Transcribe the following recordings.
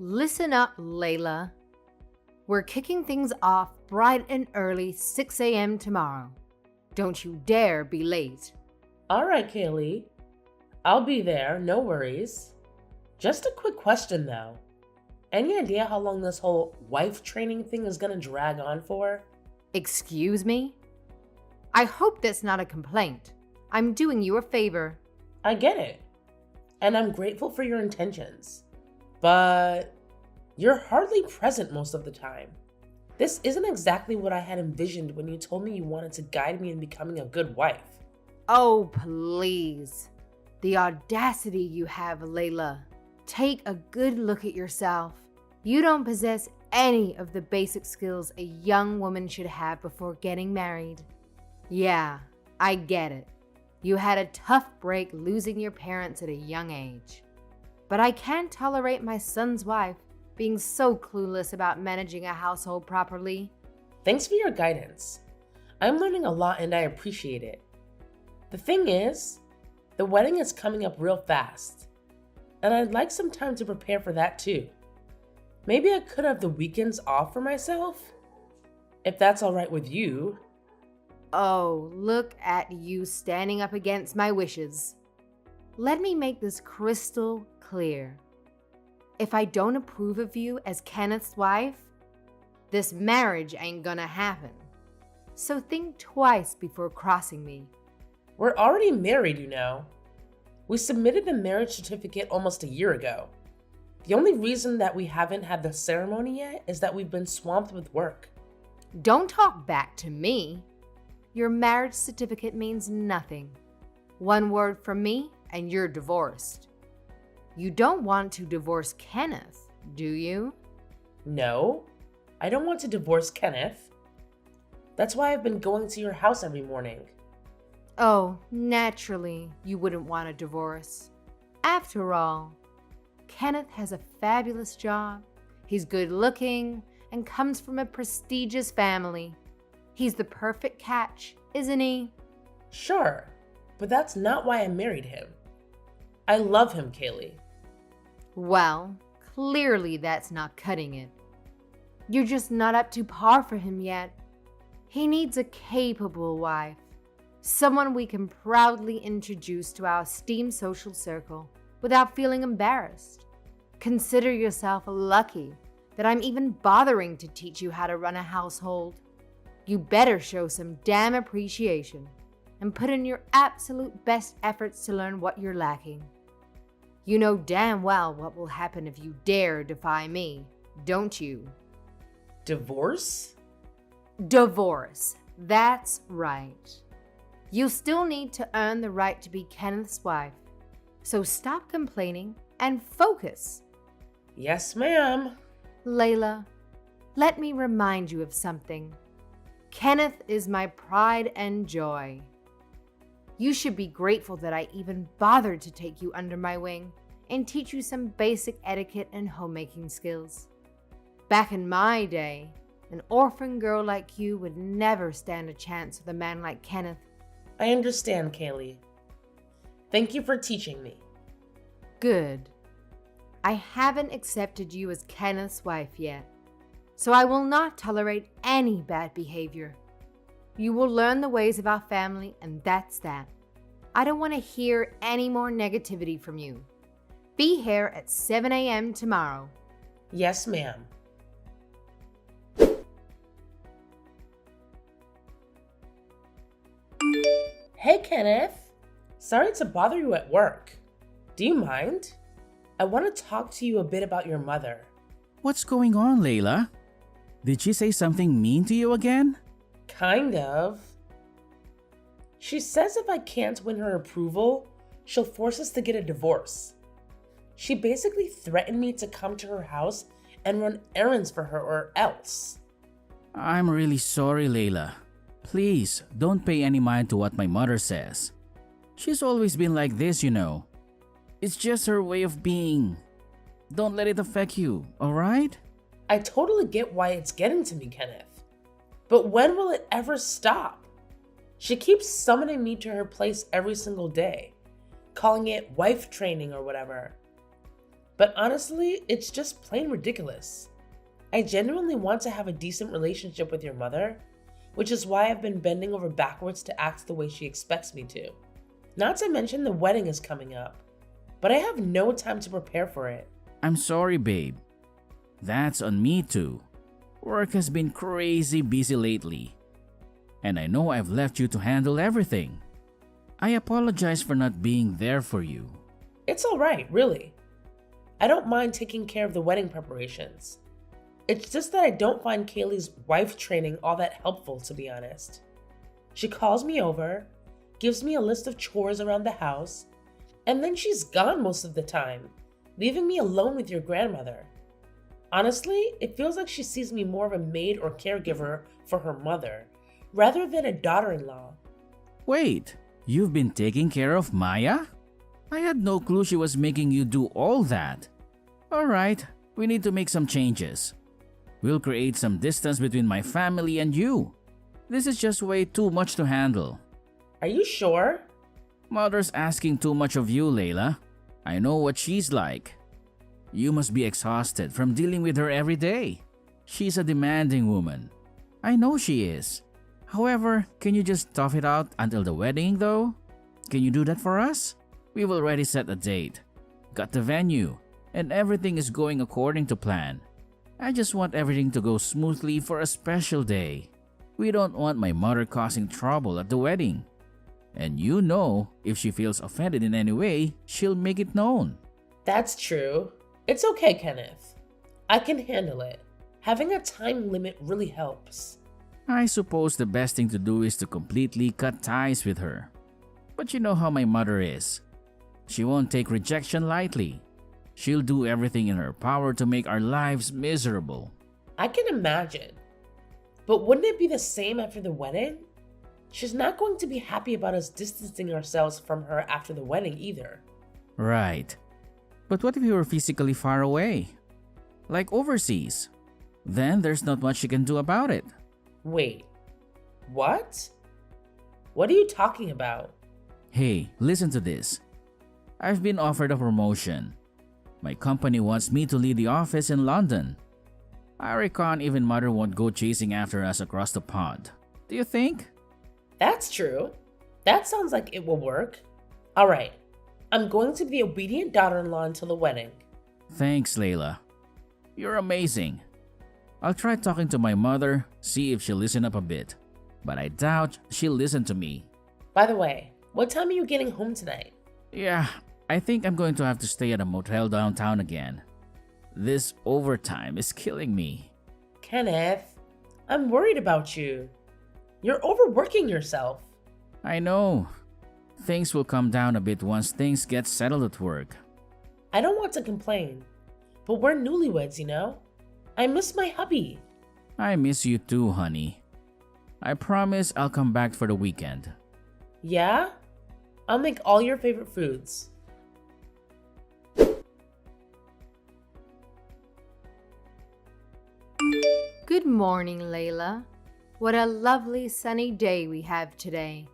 Listen up, Layla. We're kicking things off bright and early 6 a.m. tomorrow. Don't you dare be late. All right, Kaylee. I'll be there, no worries. Just a quick question though. Any idea how long this whole wife training thing is gonna drag on for? Excuse me? I hope that's not a complaint. I'm doing you a favor. I get it. And I'm grateful for your intentions. But you're hardly present most of the time. This isn't exactly what I had envisioned when you told me you wanted to guide me in becoming a good wife. Oh, please. The audacity you have, Layla. Take a good look at yourself. You don't possess any of the basic skills a young woman should have before getting married. Yeah, I get it. You had a tough break losing your parents at a young age. But I can't tolerate my son's wife being so clueless about managing a household properly. Thanks for your guidance. I'm learning a lot and I appreciate it. The thing is, the wedding is coming up real fast, and I'd like some time to prepare for that too. Maybe I could have the weekends off for myself? If that's all right with you. Oh, look at you standing up against my wishes. Let me make this crystal clear. If I don't approve of you as Kenneth's wife, this marriage ain't gonna happen. So think twice before crossing me. We're already married, you know. We submitted the marriage certificate almost a year ago. The only reason that we haven't had the ceremony yet is that we've been swamped with work. Don't talk back to me. Your marriage certificate means nothing. One word from me and you're divorced. You don't want to divorce Kenneth, do you? No, I don't want to divorce Kenneth. That's why I've been going to your house every morning. Oh, naturally, you wouldn't want a divorce. After all, Kenneth has a fabulous job. He's good looking and comes from a prestigious family. He's the perfect catch, isn't he? Sure, but that's not why I married him. I love him, Kaylee. Well, clearly that's not cutting it. You're just not up to par for him yet. He needs a capable wife, someone we can proudly introduce to our esteemed social circle without feeling embarrassed. Consider yourself lucky that I'm even bothering to teach you how to run a household. You better show some damn appreciation and put in your absolute best efforts to learn what you're lacking. You know damn well what will happen if you dare defy me, don't you? Divorce? Divorce. That's right. You still need to earn the right to be Kenneth's wife. So stop complaining and focus. Yes, ma'am. Layla, let me remind you of something. Kenneth is my pride and joy. You should be grateful that I even bothered to take you under my wing and teach you some basic etiquette and homemaking skills. Back in my day, an orphan girl like you would never stand a chance with a man like Kenneth. I understand, Kaylee. Thank you for teaching me. Good. I haven't accepted you as Kenneth's wife yet, so I will not tolerate any bad behavior. You will learn the ways of our family, and that's that. I don't want to hear any more negativity from you. Be here at 7 a.m. tomorrow. Yes, ma'am. Hey, Kenneth. Sorry to bother you at work. Do you mind? I want to talk to you a bit about your mother. What's going on, Layla? Did she say something mean to you again? Kind of. She says if I can't win her approval, she'll force us to get a divorce. She basically threatened me to come to her house and run errands for her or else. I'm really sorry, Layla. Please, don't pay any mind to what my mother says. She's always been like this, you know. It's just her way of being. Don't let it affect you, alright? I totally get why it's getting to me, Kenneth. But when will it ever stop? She keeps summoning me to her place every single day, calling it wife training or whatever. But honestly, it's just plain ridiculous. I genuinely want to have a decent relationship with your mother, which is why I've been bending over backwards to act the way she expects me to. Not to mention the wedding is coming up, but I have no time to prepare for it. I'm sorry, babe. That's on me too. Work has been crazy busy lately, and I know I've left you to handle everything. I apologize for not being there for you. It's alright, really. I don't mind taking care of the wedding preparations. It's just that I don't find Kaylee's wife training all that helpful, to be honest. She calls me over, gives me a list of chores around the house, and then she's gone most of the time, leaving me alone with your grandmother. Honestly, it feels like she sees me more of a maid or caregiver for her mother, rather than a daughter-in-law. Wait, you've been taking care of Maya? I had no clue she was making you do all that. Alright, we need to make some changes. We'll create some distance between my family and you. This is just way too much to handle. Are you sure? Mother's asking too much of you, Layla. I know what she's like. You must be exhausted from dealing with her every day. She's a demanding woman. I know she is. However, can you just tough it out until the wedding though? Can you do that for us? We've already set a date, got the venue, and everything is going according to plan. I just want everything to go smoothly for a special day. We don't want my mother causing trouble at the wedding. And you know, if she feels offended in any way, she'll make it known. That's true. It's okay, Kenneth. I can handle it. Having a time limit really helps. I suppose the best thing to do is to completely cut ties with her. But you know how my mother is. She won't take rejection lightly. She'll do everything in her power to make our lives miserable. I can imagine. But wouldn't it be the same after the wedding? She's not going to be happy about us distancing ourselves from her after the wedding either. Right. But what if you were physically far away? Like overseas? Then there's not much she can do about it. Wait. What? What are you talking about? Hey, listen to this. I've been offered a promotion. My company wants me to lead the office in London. I reckon even mother won't go chasing after us across the pond. Do you think? That's true. That sounds like it will work. Alright, I'm going to be the obedient daughter-in-law until the wedding. Thanks, Layla. You're amazing. I'll try talking to my mother, see if she'll listen up a bit. But I doubt she'll listen to me. By the way, what time are you getting home tonight? Yeah, I think I'm going to have to stay at a motel downtown again. This overtime is killing me. Kenneth, I'm worried about you. You're overworking yourself. I know. Things will calm down a bit once things get settled at work. I don't want to complain, but we're newlyweds, you know? I miss my hubby. I miss you too, honey. I promise I'll come back for the weekend. Yeah? I'll make all your favorite foods. Good morning, Layla. What a lovely sunny day we have today.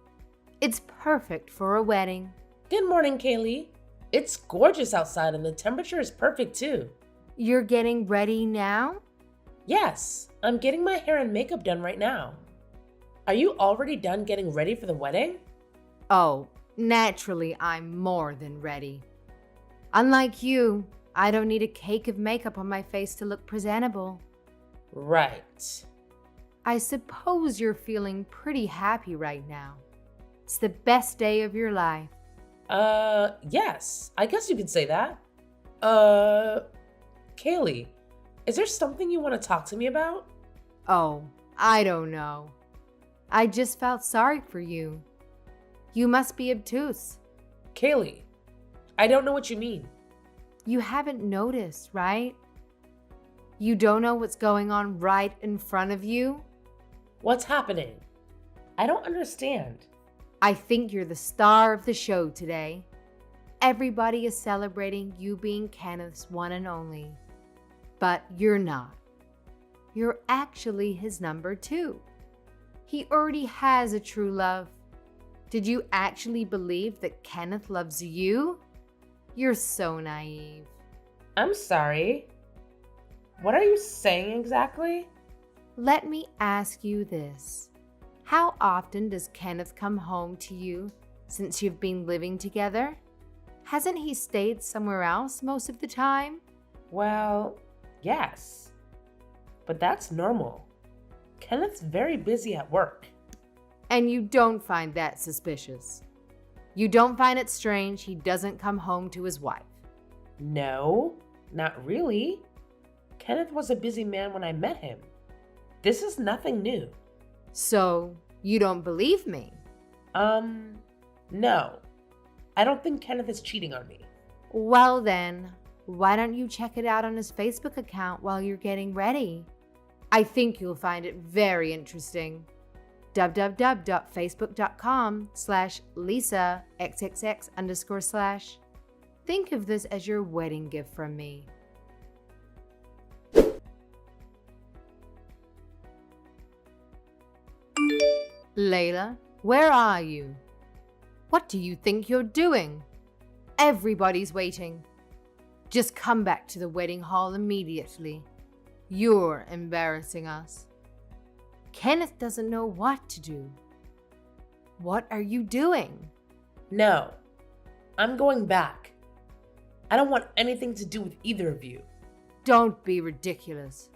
It's perfect for a wedding. Good morning, Kaylee. It's gorgeous outside and the temperature is perfect too. You're getting ready now? Yes, I'm getting my hair and makeup done right now. Are you already done getting ready for the wedding? Oh, naturally, I'm more than ready. Unlike you, I don't need a cake of makeup on my face to look presentable. Right. I suppose you're feeling pretty happy right now. It's the best day of your life. Yes, I guess you could say that. Kaylee, is there something you want to talk to me about? Oh, I don't know. I just felt sorry for you. You must be obtuse. Kaylee, I don't know what you mean. You haven't noticed, right? You don't know what's going on right in front of you? What's happening? I don't understand. I think you're the star of the show today. Everybody is celebrating you being Kenneth's one and only. But you're not. You're actually his number 2. He already has a true love. Did you actually believe that Kenneth loves you? You're so naive. I'm sorry. What are you saying exactly? Let me ask you this. How often does Kenneth come home to you since you've been living together? Hasn't he stayed somewhere else most of the time? Well, yes. But that's normal. Kenneth's very busy at work. And you don't find that suspicious? You don't find it strange he doesn't come home to his wife? No, not really. Kenneth was a busy man when I met him. This is nothing new. So, you don't believe me? No. I don't think Kenneth is cheating on me. Well then, why don't you check it out on his Facebook account while you're getting ready? I think you'll find it very interesting. www.facebook.com/LisaXXX_/. Think of this as your wedding gift from me. Layla, where are you? What do you think you're doing? Everybody's waiting. Just come back to the wedding hall immediately. You're embarrassing us. Kenneth doesn't know what to do. What are you doing? No, I'm going back. I don't want anything to do with either of you. Don't be ridiculous.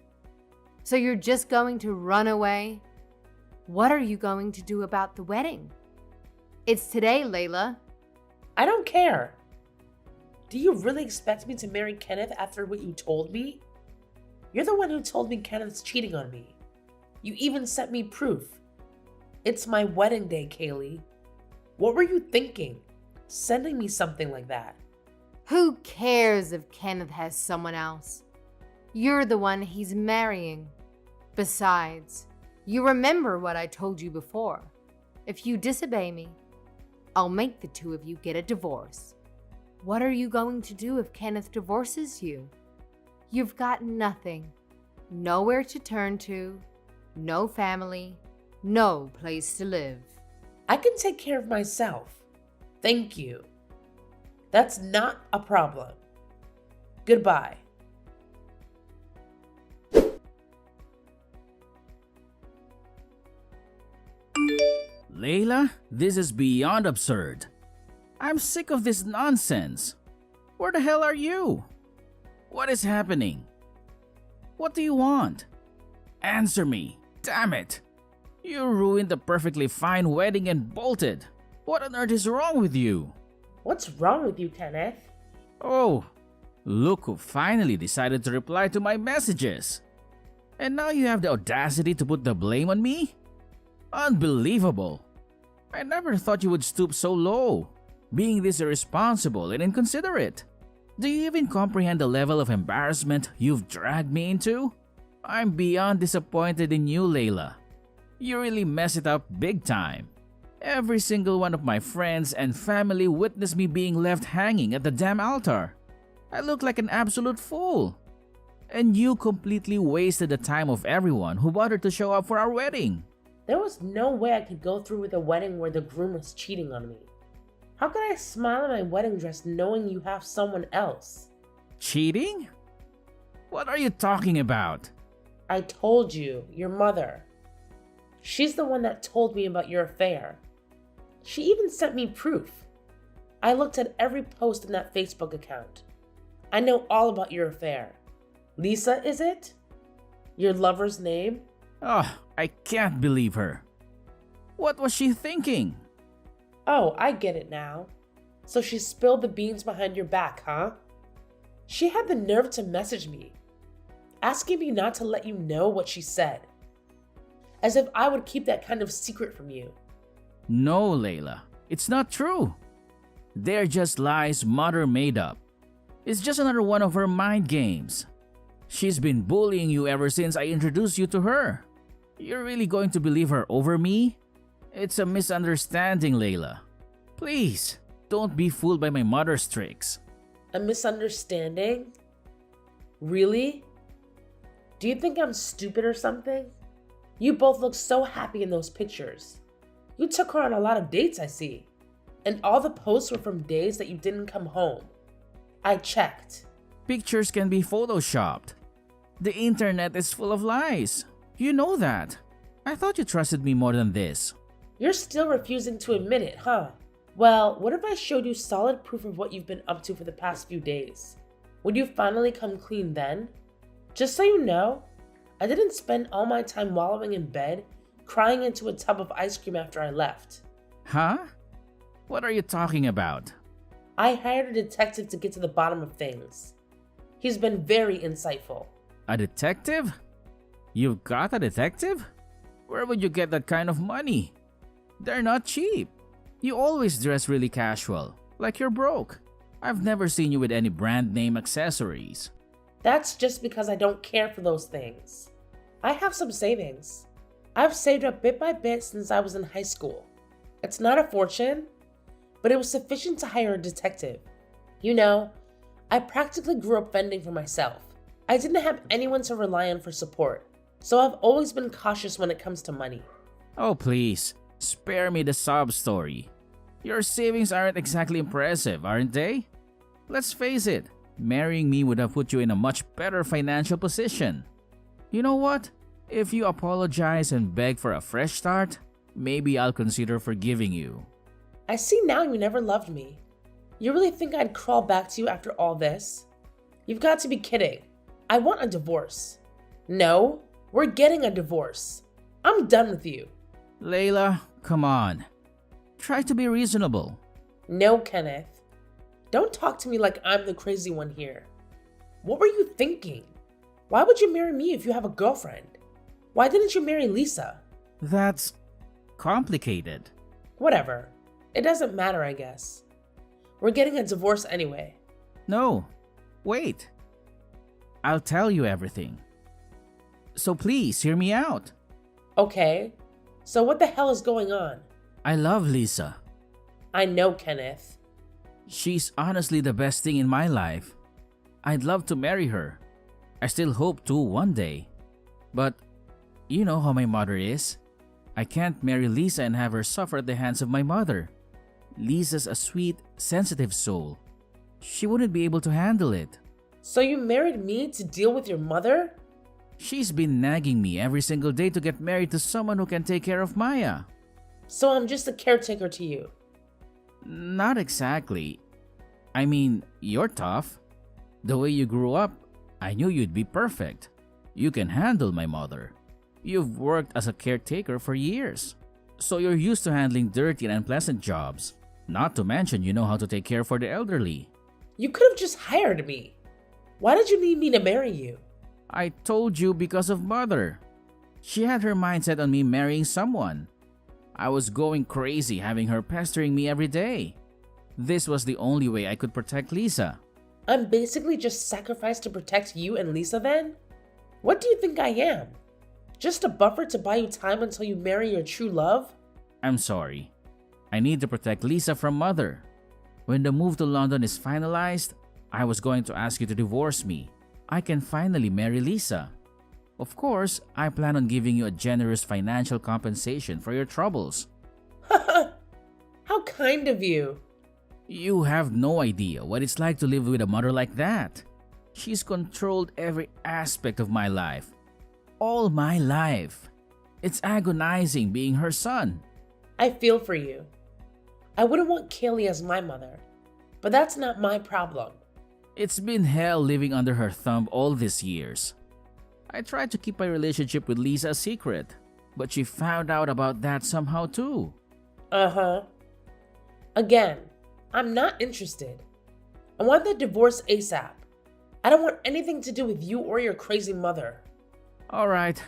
So you're just going to run away? What are you going to do about the wedding? It's today, Layla. I don't care. Do you really expect me to marry Kenneth after what you told me? You're the one who told me Kenneth's cheating on me. You even sent me proof. It's my wedding day, Kaylee. What were you thinking, sending me something like that? Who cares if Kenneth has someone else? You're the one he's marrying. Besides, you remember what I told you before. If you disobey me, I'll make the two of you get a divorce. What are you going to do if Kenneth divorces you? You've got nothing. Nowhere to turn to, no family, no place to live. I can take care of myself. Thank you. That's not a problem. Goodbye. Layla, this is beyond absurd. I'm sick of this nonsense. Where the hell are you? What is happening? What do you want? Answer me, damn it. You ruined the perfectly fine wedding and bolted. What on earth is wrong with you? What's wrong with you, Kenneth? Oh, look who finally decided to reply to my messages. And now you have the audacity to put the blame on me? Unbelievable. I never thought you would stoop so low, being this irresponsible and inconsiderate. Do you even comprehend the level of embarrassment you've dragged me into? I'm beyond disappointed in you, Layla. You really mess it up big time. Every single one of my friends and family witnessed me being left hanging at the damn altar. I look like an absolute fool. And you completely wasted the time of everyone who bothered to show up for our wedding. There was no way I could go through with a wedding where the groom was cheating on me. How could I smile in my wedding dress knowing you have someone else? Cheating? What are you talking about? I told you, your mother. She's the one that told me about your affair. She even sent me proof. I looked at every post in that Facebook account. I know all about your affair. Lisa, is it? Your lover's name? Oh, I can't believe her. What was she thinking? Oh, I get it now. So she spilled the beans behind your back, huh? She had the nerve to message me, asking me not to let you know what she said. As if I would keep that kind of secret from you. No, Layla. It's not true. They're just lies Mother made up. It's just another one of her mind games. She's been bullying you ever since I introduced you to her. You're really going to believe her over me? It's a misunderstanding, Layla. Please, don't be fooled by my mother's tricks. A misunderstanding? Really? Do you think I'm stupid or something? You both look so happy in those pictures. You took her on a lot of dates, I see. And all the posts were from days that you didn't come home. I checked. Pictures can be photoshopped. The internet is full of lies. You know that. I thought you trusted me more than this. You're still refusing to admit it, huh? Well, what if I showed you solid proof of what you've been up to for the past few days? Would you finally come clean then? Just so you know, I didn't spend all my time wallowing in bed, crying into a tub of ice cream after I left. Huh? What are you talking about? I hired a detective to get to the bottom of things. He's been very insightful. A detective? You've got a detective? Where would you get that kind of money? They're not cheap. You always dress really casual, like you're broke. I've never seen you with any brand name accessories. That's just because I don't care for those things. I have some savings. I've saved up bit by bit since I was in high school. It's not a fortune, but it was sufficient to hire a detective. You know, I practically grew up fending for myself. I didn't have anyone to rely on for support, so I've always been cautious when it comes to money. Oh please, spare me the sob story. Your savings aren't exactly impressive, aren't they? Let's face it, marrying me would have put you in a much better financial position. You know what? If you apologize and beg for a fresh start, maybe I'll consider forgiving you. I see now you never loved me. You really think I'd crawl back to you after all this? You've got to be kidding. I want a divorce. No, we're getting a divorce. I'm done with you. Layla, come on. Try to be reasonable. No, Kenneth. Don't talk to me like I'm the crazy one here. What were you thinking? Why would you marry me if you have a girlfriend? Why didn't you marry Lisa? That's complicated. Whatever. It doesn't matter, I guess. We're getting a divorce anyway. No, wait. I'll tell you everything. So please hear me out. Okay, so what the hell is going on? I love Lisa. I know, Kenneth. She's honestly the best thing in my life. I'd love to marry her. I still hope to one day. But you know how my mother is. I can't marry Lisa and have her suffer at the hands of my mother. Lisa's a sweet, sensitive soul. She wouldn't be able to handle it. So you married me to deal with your mother? She's been nagging me every single day to get married to someone who can take care of Maya. So I'm just a caretaker to you. Not exactly. I mean, you're tough. The way you grew up, I knew you'd be perfect. You can handle my mother. You've worked as a caretaker for years, so you're used to handling dirty and unpleasant jobs. Not to mention you know how to take care for the elderly. You could have just hired me. Why did you need me to marry you? I told you because of mother. She had her mindset on me marrying someone. I was going crazy having her pestering me every day. This was the only way I could protect Lisa. I'm basically just sacrificed to protect you and Lisa then? What do you think I am? Just a buffer to buy you time until you marry your true love? I'm sorry. I need to protect Lisa from mother. When the move to London is finalized, I was going to ask you to divorce me. I can finally marry Lisa. Of course, I plan on giving you a generous financial compensation for your troubles. How kind of you. You have no idea what it's like to live with a mother like that. She's controlled every aspect of my life. All my life. It's agonizing being her son. I feel for you. I wouldn't want Kaylee as my mother, but that's not my problem. It's been hell living under her thumb all these years. I tried to keep my relationship with Lisa a secret, but she found out about that somehow too. Uh-huh. Again, I'm not interested. I want that divorce ASAP. I don't want anything to do with you or your crazy mother. Alright.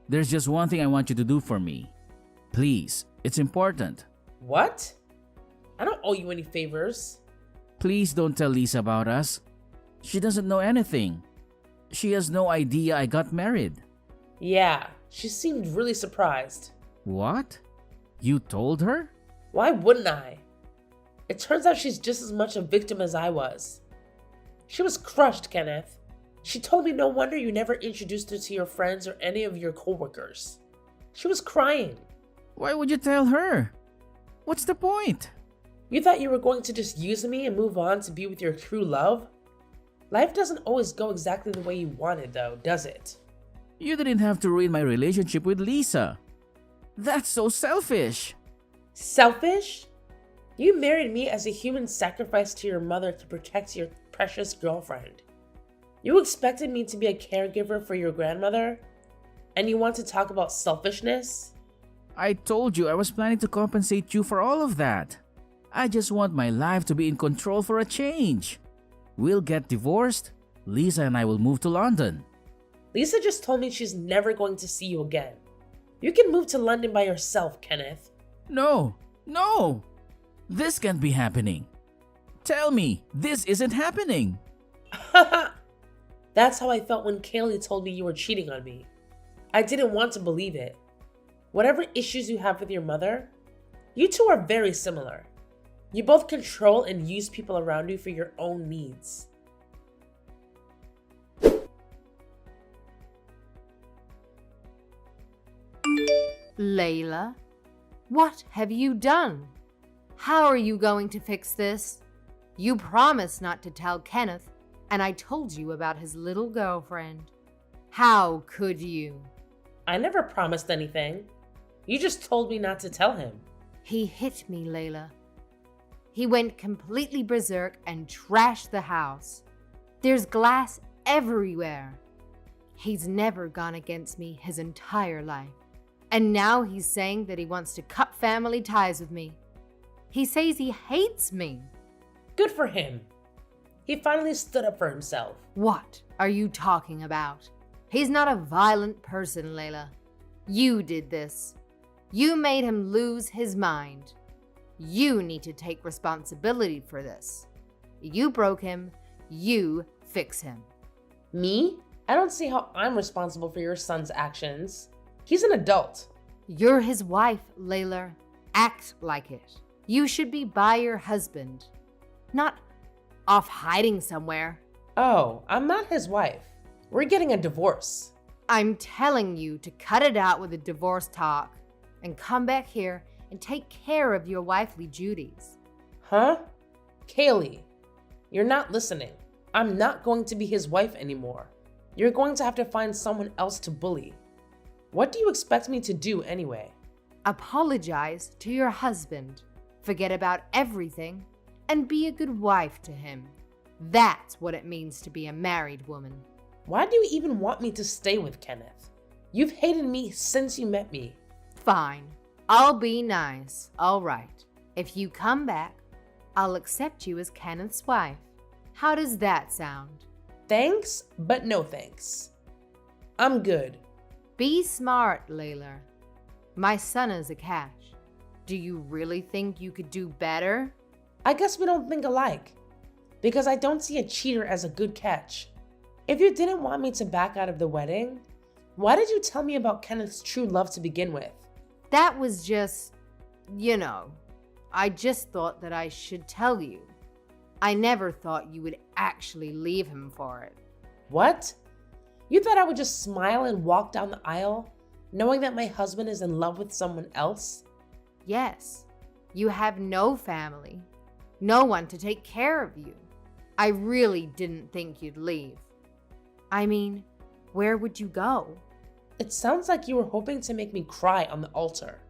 There's just one thing I want you to do for me. Please, it's important. What? I don't owe you any favors. Please don't tell Lisa about us. She doesn't know anything. She has no idea I got married. Yeah, she seemed really surprised. What? You told her? Why wouldn't I? It turns out she's just as much a victim as I was. She was crushed, Kenneth. She told me no wonder you never introduced her to your friends or any of your coworkers. She was crying. Why would you tell her? What's the point? You thought you were going to just use me and move on to be with your true love? Life doesn't always go exactly the way you wanted, though, does it? You didn't have to ruin my relationship with Lisa. That's so selfish. Selfish? You married me as a human sacrifice to your mother to protect your precious girlfriend. You expected me to be a caregiver for your grandmother? And you want to talk about selfishness? I told you I was planning to compensate you for all of that. I just want my life to be in control for a change. We'll get divorced. Lisa and I will move to London. Lisa just told me she's never going to see you again. You can move to London by yourself, Kenneth. No. This can't be happening. Tell me, this isn't happening. That's how I felt when Kaylee told me you were cheating on me. I didn't want to believe it. Whatever issues you have with your mother, you two are very similar. You both control and use people around you for your own needs. Layla, what have you done? How are you going to fix this? You promised not to tell Kenneth, and I told you about his little girlfriend. How could you? I never promised anything. You just told me not to tell him. He hit me, Layla. He went completely berserk and trashed the house. There's glass everywhere. He's never gone against me his entire life. And now he's saying that he wants to cut family ties with me. He says he hates me. Good for him. He finally stood up for himself. What are you talking about? He's not a violent person, Layla. You did this. You made him lose his mind. You need to take responsibility for this. You broke him. You fix him. Me? I don't see how I'm responsible for your son's actions. He's an adult. You're his wife, Layla. Act like it. You should be by your husband, not off hiding somewhere. Oh, I'm not his wife. We're getting a divorce. I'm telling you to cut it out with the divorce talk and come back here and take care of your wifely duties. Huh? Kaylee, you're not listening. I'm not going to be his wife anymore. You're going to have to find someone else to bully. What do you expect me to do anyway? Apologize to your husband, forget about everything, and be a good wife to him. That's what it means to be a married woman. Why do you even want me to stay with Kenneth? You've hated me since you met me. Fine. I'll be nice. All right. If you come back, I'll accept you as Kenneth's wife. How does that sound? Thanks, but no thanks. I'm good. Be smart, Layla. My son is a catch. Do you really think you could do better? I guess we don't think alike, because I don't see a cheater as a good catch. If you didn't want me to back out of the wedding, why did you tell me about Kenneth's true love to begin with? That was just, I just thought that I should tell you. I never thought you would actually leave him for it. What? You thought I would just smile and walk down the aisle, knowing that my husband is in love with someone else? Yes, you have no family, no one to take care of you. I really didn't think you'd leave. I mean, where would you go? It sounds like you were hoping to make me cry on the altar.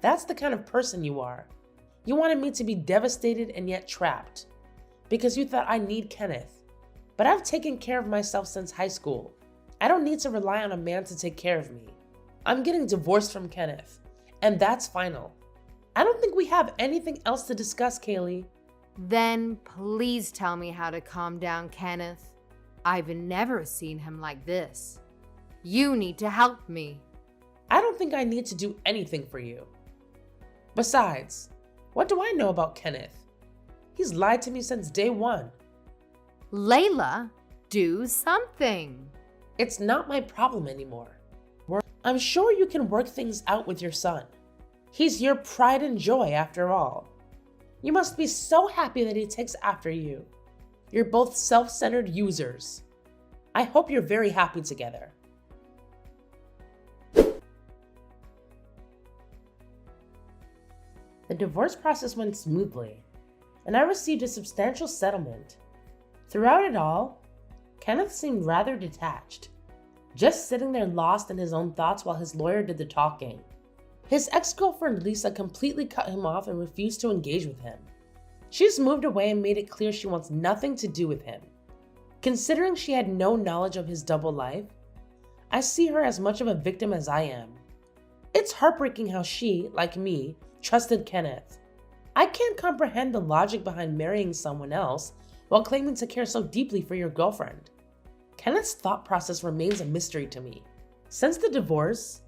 That's the kind of person you are. You wanted me to be devastated and yet trapped, because you thought I need Kenneth. But I've taken care of myself since high school. I don't need to rely on a man to take care of me. I'm getting divorced from Kenneth, and that's final. I don't think we have anything else to discuss, Kaylee. Then please tell me how to calm down Kenneth. I've never seen him like this. You need to help me. I don't think I need to do anything for you. Besides, what do I know about Kenneth? He's lied to me since day one. Layla, do something. It's not my problem anymore. I'm sure you can work things out with your son. He's your pride and joy after all. You must be so happy that he takes after you. You're both self-centered users. I hope you're very happy together. The divorce process went smoothly, and I received a substantial settlement. Throughout it all, Kenneth seemed rather detached, just sitting there lost in his own thoughts while his lawyer did the talking. His ex-girlfriend Lisa completely cut him off and refused to engage with him. She's moved away and made it clear she wants nothing to do with him. Considering she had no knowledge of his double life, I see her as much of a victim as I am. It's heartbreaking how she, like me, trusted Kenneth. I can't comprehend the logic behind marrying someone else while claiming to care so deeply for your girlfriend. Kenneth's thought process remains a mystery to me. Since the divorce,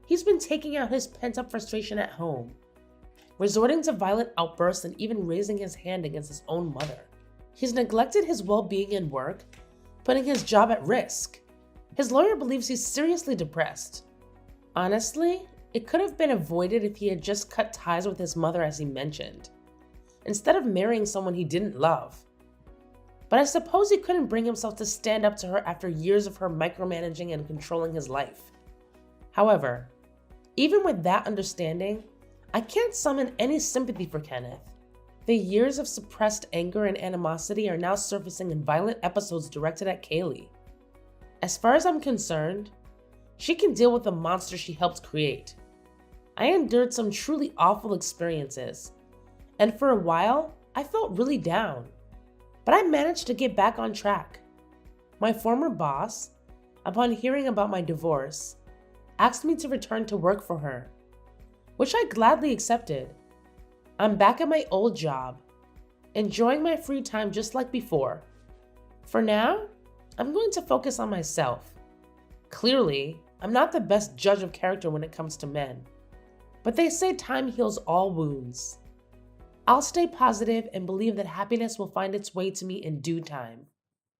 he's been taking out his pent-up frustration at home, resorting to violent outbursts and even raising his hand against his own mother. He's neglected his well-being and work, putting his job at risk. His lawyer believes he's seriously depressed. Honestly, it could have been avoided if he had just cut ties with his mother as he mentioned, instead of marrying someone he didn't love. But I suppose he couldn't bring himself to stand up to her after years of her micromanaging and controlling his life. However, even with that understanding, I can't summon any sympathy for Kenneth. The years of suppressed anger and animosity are now surfacing in violent episodes directed at Kaylee. As far as I'm concerned, she can deal with the monster she helped create. I endured some truly awful experiences, and for a while, I felt really down. But I managed to get back on track. My former boss, upon hearing about my divorce, asked me to return to work for her, which I gladly accepted. I'm back at my old job, enjoying my free time just like before. For now, I'm going to focus on myself. Clearly, I'm not the best judge of character when it comes to men, but they say time heals all wounds. I'll stay positive and believe that happiness will find its way to me in due time.